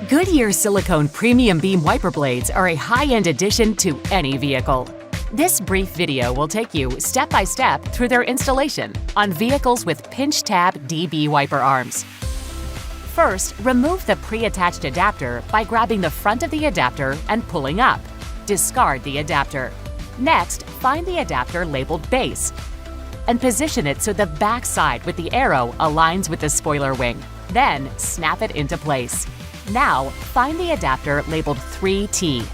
Goodyear silicone premium beam wiper blades are a high-end addition to any vehicle. This brief video will take you step-by-step through their installation on vehicles with pinch tab DB wiper arms. First, remove the pre-attached adapter by grabbing the front of the adapter and pulling up. Discard the adapter. Next, find the adapter labeled base and position it so the back side with the arrow aligns with the spoiler wing. Then, snap it into place. Now, find the adapter labeled 3T.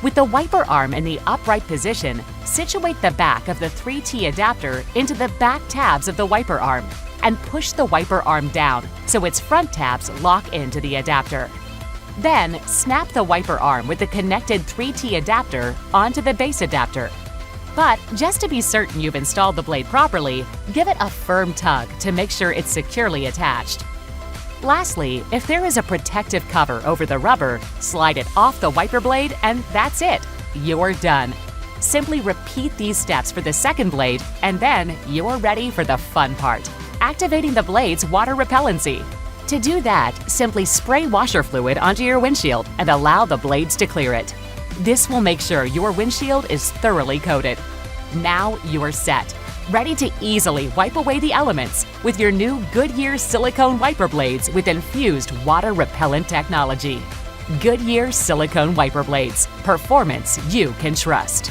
With the wiper arm in the upright position, situate the back of the 3T adapter into the back tabs of the wiper arm and push the wiper arm down so its front tabs lock into the adapter. Then, snap the wiper arm with the connected 3T adapter onto the base adapter. But just to be certain you've installed the blade properly, give it a firm tug to make sure it's securely attached. Lastly, if there is a protective cover over the rubber, slide it off the wiper blade and that's it. You're done. Simply repeat these steps for the second blade and then you're ready for the fun part, activating the blade's water repellency. To do that, simply spray washer fluid onto your windshield and allow the blades to clear it. This will make sure your windshield is thoroughly coated. Now you're set, ready to easily wipe away the elements with your new Goodyear silicone wiper blades with infused water repellent technology. Goodyear silicone wiper blades, performance you can trust.